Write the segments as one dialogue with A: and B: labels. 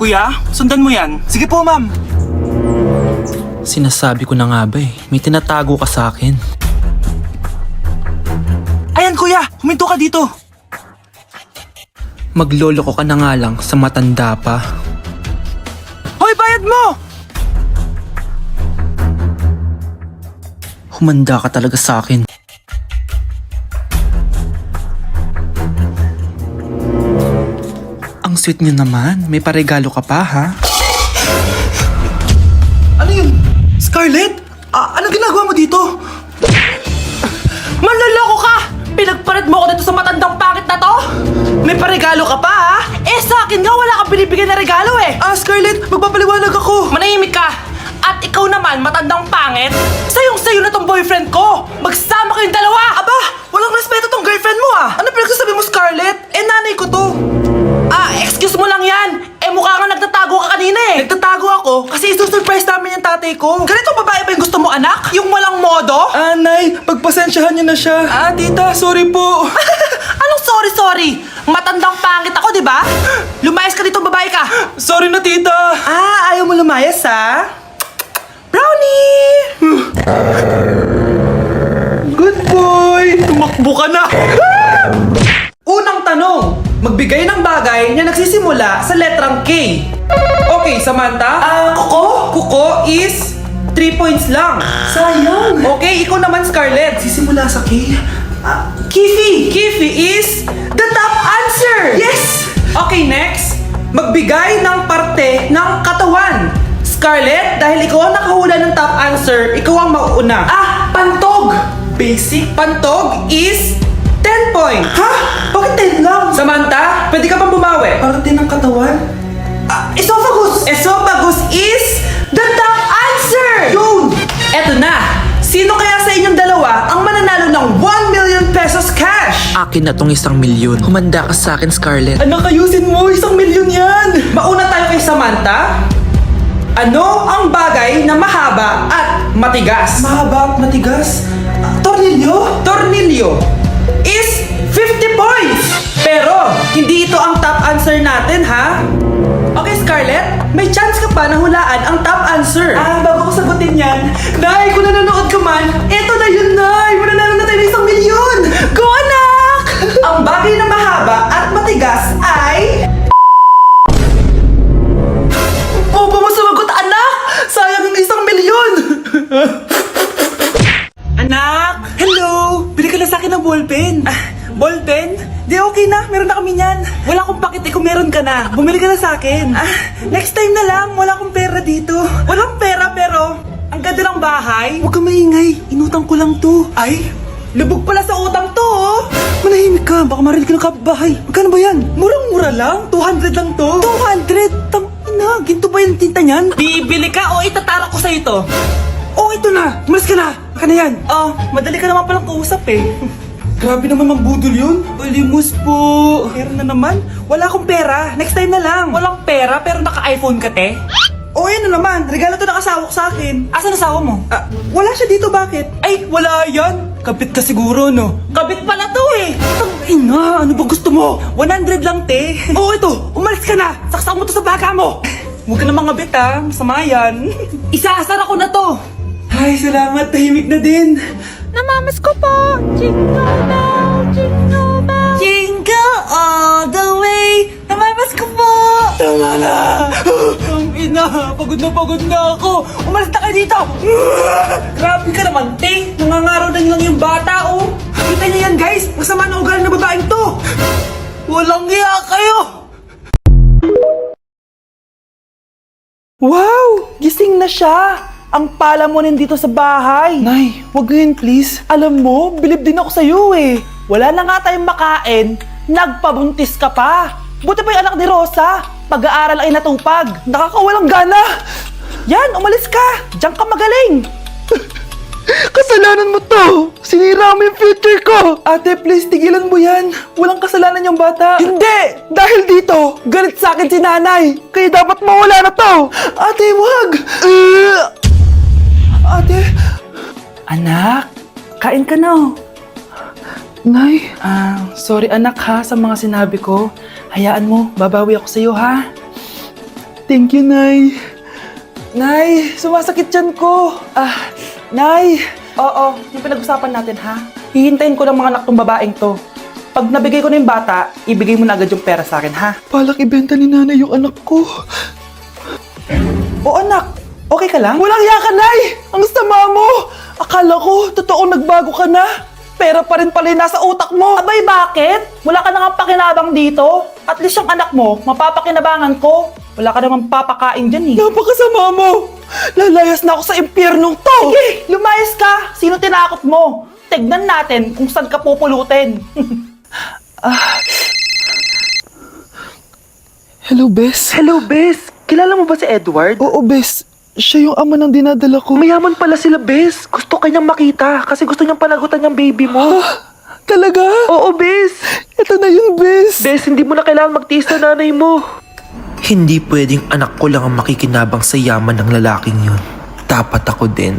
A: Kuya, sundan mo yan. Sige po, ma'am.
B: Sinasabi ko na nga ba may tinatago ka sa akin.
A: Ayan, kuya. Huminto ka dito.
B: Magloloko ka na nga lang sa matanda pa.
A: Hoy, bayad mo!
B: Humanda ka talaga sa akin. Ang sweet niyo naman. May paregalo ka pa, ha?
A: Ano yun? Scarlett? Ano ginagawa mo dito? Manloloko ka! Pinagpalit mo ako dito sa matandang pangit na to? May paregalo ka pa, ha? Sa akin nga wala kang binibigyan na regalo eh! Scarlett, magpapaliwanag ako! Manahimik ka! At ikaw naman, matandang pangit? Sayong-sayo na tong boyfriend ko! Magsama kayong dalawa! Aba! Walang respeto tong girlfriend mo, Ano pinagsasabi mo, Scarlett? Nanay ko to! Excuse mo lang yan! Mukha nga nagtatago ka kanina eh! Nagtatago ako kasi isusurprise namin yung tatay ko. Ganito babae ba yung gusto mo, anak? Yung walang modo? Nay, pagpasensyahan niyo na siya. Tita, sorry po. Anong sorry? Matandang pangit ako, di ba? Lumayas ka dito, babae ka. Sorry na, tita. Ayaw mo lumayas, ha? Brownie! Good boy! Tumakbo ka na! Unang tanong, magbigay ng bagay na nagsisimula sa letrang K. Okay, Samantha? Kuko? Kuko is 3 points lang. Sayang. Okay, ikaw naman, Scarlett. Sisimula sa K? Kifi. Kifi is the top answer. Yes! Okay, next. Magbigay ng parte ng katawan. Scarlett, dahil ikaw ang nakahula ng top answer, ikaw ang mauuna. Pantog. Basic. Pantog is 10 points. Bakit 10 lang? Samantha, pwede ka pang bumawi. Parte ng katawan? Esophagus! Esophagus is the top answer! Yun! Eto na! Sino kaya sa inyong dalawa ang mananalo ng 1 million pesos cash?
B: Akin na tong 1 milyon. Humanda ka sa akin, Scarlett.
A: Anak, ayusin mo! 1 milyon yan! Mauna tayo kay Samantha. Ano ang bagay na mahaba at matigas? Mahaba at matigas? Tornilyo? Tornilyo is 50 points! Pero, hindi ito ang top answer natin, ha? Okay, Scarlett, may chance ka pa na hulaan ang top answer. Bago ko sagutin yan, Nay, kung nanonood ka man, eto na yun, Nay! Mananalo na tayo ng 1 milyon! Go, anak! Ang bagay na mahaba at matigas ay... Bobo mo sumagot, anak! Sayang yung 1 milyon! Anak! Hello! Bili ka na sa akin ng ballpen. Ballpen? Di okay na, meron na kami niyan. Wala akong pakit kung meron ka na. Bumili ka na sa akin. Next time na lang, wala akong pera dito. Walang pera pero, ang ganda ng bahay. Huwag ka maingay, inutang ko lang to. Ay, lubog pala sa utang to, oh. Manahimik ka, baka marinig ka ng kapitbahay. Magkano ba yan? Murang-mura lang, 200 lang to. 200? Tangina, ginto ba yung tinta niyan? Bibili ka o itatara ko sa ito? Oh, ito na! Umalis ka na! Baka na yan! Madali ka naman palang kausap eh. Grabe naman mambudol yun. Limus po. Meron na naman. Wala akong pera. Next time na lang. Walang pera pero naka-iPhone ka, te? Yan na naman. Regalo to ng asawa ko sa akin. Asan asawa mo? Wala siya dito. Bakit? Ay, wala yan. Kabit ka siguro, no? Kabit pala to eh. Ina, ano ba gusto mo? 100 lang, te. Ito. Umalis ka na. Saksak mo to sa baka mo. Huwag ka na mga bit, ha. Masama yan. Isaasara ko na to. Ay, salamat. Tahimik na din.
C: Namamas ko po! Jingle bell, jingle bell.
A: Jingle all the way! Namamas ko po! Tama na! Ang ina! Pagod na ako! Umalis na kayo dito! Grabe ka naman, te! Nangangaraw na lang yung bata, oh! Kita niyo yan, guys! Masama na ugali na babaeng to! Walang iya kayo! Wow! Gising na siya! Ang pala mo nandito sa bahay. Nay, wag yun please. Alam mo, bilib din ako sa'yo eh. Wala na nga tayong makain, nagpabuntis ka pa. Buti pa yung anak ni Rosa, pag-aaral ay natupag. Nakakawalang gana. Yan, umalis ka. Diyan ka magaling. Kasalanan mo to. Sinira mo yung future ko. Ate, please, tigilan mo yan. Walang kasalanan yung bata. Hindi! Dahil dito, galit sa akin si nanay. Kaya dapat mawala na to. Ate, wag. Ate! Anak, kain ka na. Nay? Sorry anak ha sa mga sinabi ko. Hayaan mo, babawi ako sa'yo ha. Thank you, Nay. Nay, sumasakit tiyan ko. Nay. Oo, yung pinag-usapan natin, ha? Hihintayin ko ng mga anak tong babaeng to. Pag nabigay ko na yung bata, ibigay mo na agad yung pera sa akin, ha? Palak ibenta ni nanay yung anak ko. O anak, okay ka lang? Walang hiya ka, Nay! Ang sama mo! Akala ko, totoo nagbago ka na. Pera pa rin pala yung nasa utak mo. Abay, bakit? Wala ka nang pakinabang dito. At least yung anak mo, mapapakinabangan ko. Wala ka namang papakain dyan eh. Napakasama mo! Lalayas na ako sa impyernong to! Sige, lumayas ka! Sino tinakot mo? Tignan natin kung saan ka pupulutin.
D: Hello, Bes.
A: Hello, Bes! Kilala mo ba si Edward?
D: Oo, Bes. Siya yung ama ng dinadala ko.
A: Mayaman pala sila, Bes. Gusto kanyang makita kasi gusto niyang panagutan yung baby mo.
D: Talaga?
A: Oo, Bes.
D: Ito na yun, Bes.
A: Bes, hindi mo na kailangan magtiis na nanay mo.
B: Hindi pwedeng anak ko lang ang makikinabang sa yaman ng lalaking yun. Dapat ako din.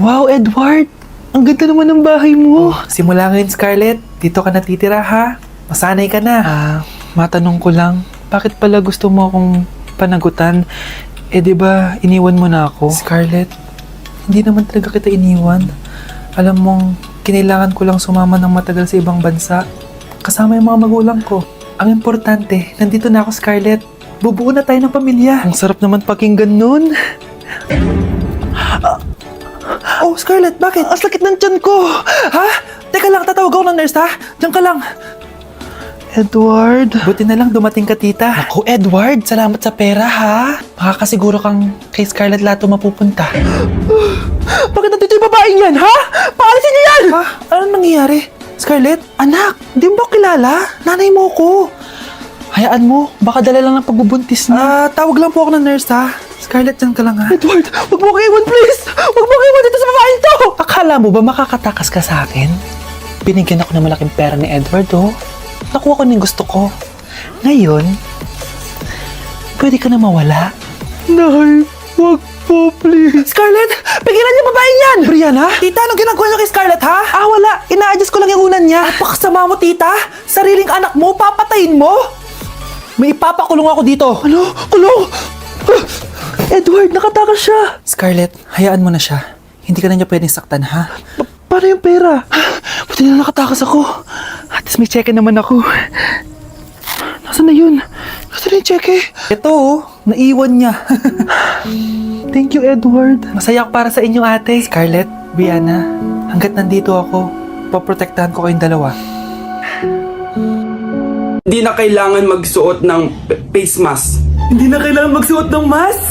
D: Wow, Edward. Ang ganda naman ng bahay mo.
A: Simula ngayon, Scarlett. Dito ka natitira, ha? Masanay ka na.
D: Matanong ko lang, bakit pala gusto mo akong panagutan? Eh, di ba iniwan mo na ako?
A: Scarlett, hindi naman talaga kita iniwan. Alam mong, kinailangan ko lang sumama ng matagal sa ibang bansa. Kasama yung mga magulang ko. Ang importante, nandito na ako, Scarlett. Bubuo na tayo ng pamilya.
D: Ang sarap naman pakinggan nun.
A: Oh, Scarlett, bakit?
D: Ang sakit ng tiyan ko.
A: Ha? Teka lang, tatawag ako ng nurse, ha? Diyan ka lang.
D: Edward.
A: Buti na lang dumating ka, tita.
D: Ako, Edward, salamat sa pera, ha?
A: Makakasiguro kang kay Scarlett Lato mapupunta.
D: Bakit nandito yung babaeng yan, ha? Paalisin niyo yan!
A: Ha? Anong nangyayari? Scarlett?
D: Anak, di mo ba kilala? Nanay mo ko. Hayaan mo, baka dala lang ng pagbubuntis na.
A: Tawag lang po ako ng nurse, ha? Scarlett, dyan ka lang, ha?
D: Edward, wag mo ko iwan, please! Wag mo ko iwan dito sa babaeng to!
A: Akala mo ba makakatakas ka sa akin?
D: Binigyan ako ng malaking pera ni Edward, oh. Nakuha ko na yung gusto ko. Ngayon, pwede ka na mawala.
A: Nay, wag po, please. Scarlett, pigilan niyo babaeng yan!
D: Brianna?
A: Tita, anong ginagawa niyo kay Scarlett, ha?
D: Wala. Ina-adjust ko lang yung unan niya.
A: Napakasama mo, tita. Sariling anak mo, papatayin mo. May ipapakulong ako dito.
D: Ano? Kulong! Edward, nakatakas siya.
A: Scarlett, hayaan mo na siya. Hindi ka na niya pwedeng saktan, ha?
D: Paano yung pera? Buti na nakatakas ako. At least may cheque naman ako. Nasaan na yun? Nasaan na yung cheque?
A: Ito, oh, naiwan niya.
D: Thank you, Edward.
A: Masaya ako para sa inyo, ate. Scarlett, Brianna, hanggat nandito ako, poprotektahan ko kayong dalawa.
E: Hindi na kailangan magsuot ng face mask.
A: Hindi na kailangan magsuot ng mask?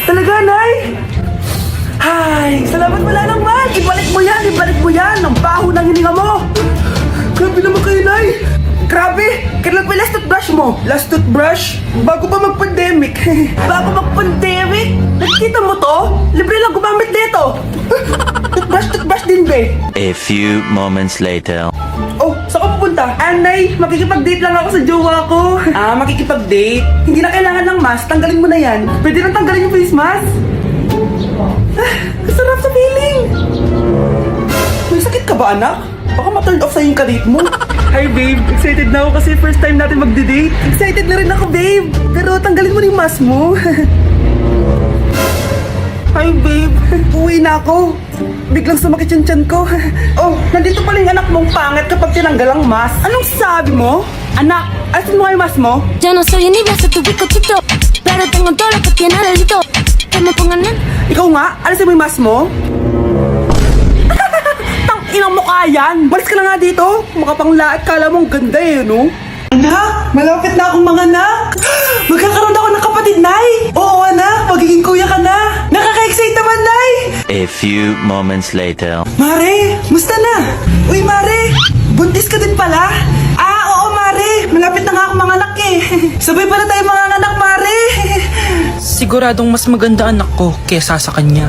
A: Talaga, Nay? Hay, salamat wala ng mask. Ibalik mo yan, ibalik mo yan. Ang baho ng hininga mo. Grabe naman kayo, Nay. Grabe, kailan pa last toothbrush mo? Last toothbrush? Bago pa mag-pandemic. Bago mag-pandemic? Nakikita mo to? Libre lang gumamit dito. Toothbrush din, be.
F: A few moments later.
A: Oh, saan ka pupunta? Anay, makikipag-date lang ako sa jowa ko. Makikipag-date? Hindi na kailangan ng mask, tanggalin mo na yan. Pwede nang tanggalin yung face mask. Sarap sa feeling. May sakit ka ba, anak? Baka ma-turn off sa'yo yung kadate mo. Hi, babe. Excited na ako kasi first time natin mag-date. Excited na rin ako, babe. Pero tanggalin mo na yung mask mo. Hi, babe. Uwi na ako. Biglang sumakit yung tiyan ko. Oh, nandito pala yung anak mong pangit kapag tinanggal ang mask. Anong sabi mo? Anak, alisin mo nga yung mask mo.
C: Ya no soy envidia, tu pico tuto. Pero tengo todo lo que tiene delito. Que me pongan en.
A: Ikaw nga, alisin mo yung mask mo. Tang-inang mukha yan. Balis ka na nga dito. Makapanglaat, kala mong ganda eh, no? Anak, malapit na akong mga anak. Magkakaroon ako ng kapatid, Nay. Oo, anak, magiging kuya ka na. Nakaka-excite naman, Nay.
F: A few moments later.
A: Mare, musta na? Uy, Mare, buntis ka din pala? Oo, Mare, malapit na nga akong mga anak eh. Sabay pala tayo mga anak, Mare.
B: Siguradong mas maganda anak ko kesa sa kanya.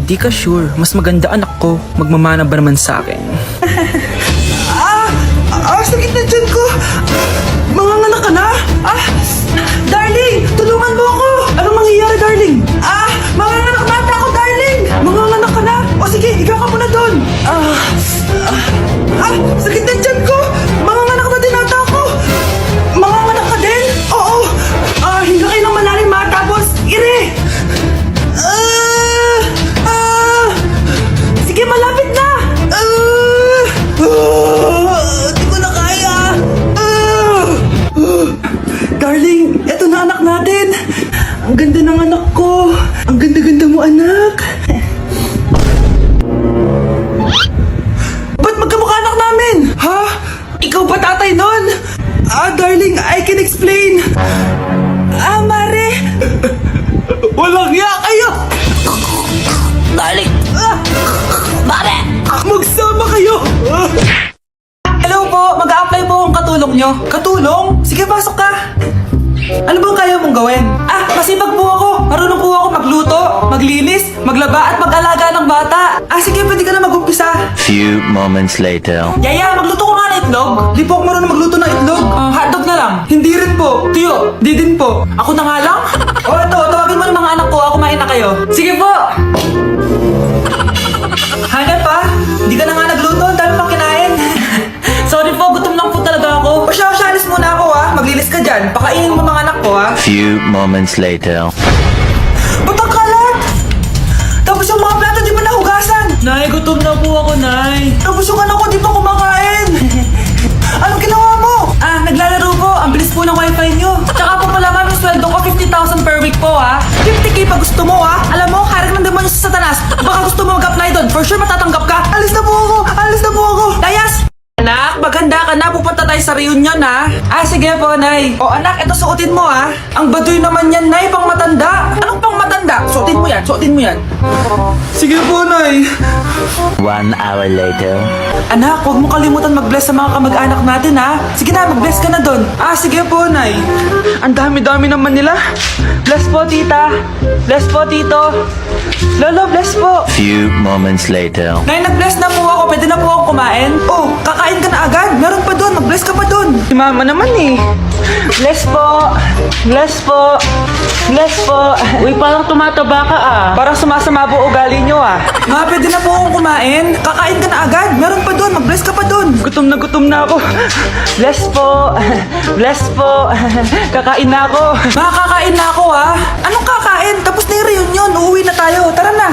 B: Di ka sure, mas maganda anak ko. Magmamana ba naman sa akin?
A: Sakit na dyan ko. Mga anak ka na? Darling, tulungan mo ako. Anong nangyayari, darling? Mga anak na ako, darling. Mga anak ka na? O sige, higa ka muna doon. Sakit na dyan ko. Mga anak na din ata ako. Mga anak ka din? Oo. Higa Eto na anak natin. Ang ganda ng anak ko. Ang ganda-ganda mo, anak. Ba't magkamukha anak namin? Ha? Ikaw ba tatay nun? Darling, I can explain. Mare. Walang hiya kayo.
C: Darling! Mare!
A: Magsama kayo. Hello po, mag-a-apply po akong katulong nyo. Katulong? Sige, pasok ka. Ano bang kaya mong gawin? Masipag po ako. Marunong po ako magluto, maglinis, maglaba at mag-alaga ng bata. Sige, pwede ka na mag-umpisa.
F: Few moments later.
A: Yaya, magluto ko nga ng itlog. Di po ako marunong magluto ng itlog. Hotdog na lang. Hindi rin po. Tiyo, di din po. Ako na nga lang? Eto, tawagin mo ng mga anak ko. Kumain na kayo. Sige po. Hanap pa? Di ka na nga nagluto. Ang dami pang kinain. Sorry po, gutom lang po talaga ako. Pasya, alis muna ako Maglinis ka dyan. Pakainin mo mga anak ko
F: Few moments later.
A: Ba't ang kalat? Tapos yung mga plato di ba nahugasan?
B: Nay, gutom na po ako, Nay.
A: Tapos yung anak ko di pa kumakain. Anong ginawa mo? Naglalaro po. Ang bilis po ng wifi nyo. Tsaka po pala ma'am, yung sweldo ko 50,000 per week po 50k pa gusto mo Alam mo, harik ng demonyo sa satanas. Baka gusto mo mag-apply doon. For sure matatanggap ka. Alis na po ako. Alis na po ako. Layas! Anak, maghanda ka na. Pupunta tayo sa reunion sige po, Nay. Anak, ito suotin mo Ang baduy naman yan, Nay. Pang matanda. Anong pang matanda? Suotin mo yan. Suotin mo yan. Sige po, Nay.
F: 1 hour later.
A: Anak, huwag mo kalimutan mag-bless sa mga kamag-anak natin Sige na, mag-bless ka na doon. Sige po, Nay. Ang dami-dami naman nila. Bless po, tita. Bless po, tito. Lolo, bless po.
F: Few moments later.
A: Nay, nag-bless na po ako. Pwede na po akong kumain. Kakain ka na agad. Meron pa doon. Mag-bless ka pa doon. Si mama naman Bless po. Bless po. Bless po.
B: Uy, parang tumataba ka
A: Parang sumasama po ugali nyo Ma, pwede na po akong kumain. Kakain ka na agad. Meron pa doon. Mag-bless ka pa doon. Gutom na ako. Bless po. Bless po. Kakain na ako. Ma, kakain na ako Anong kakain? Tapos na yung reunion. Uuwi na tayo. Tara na.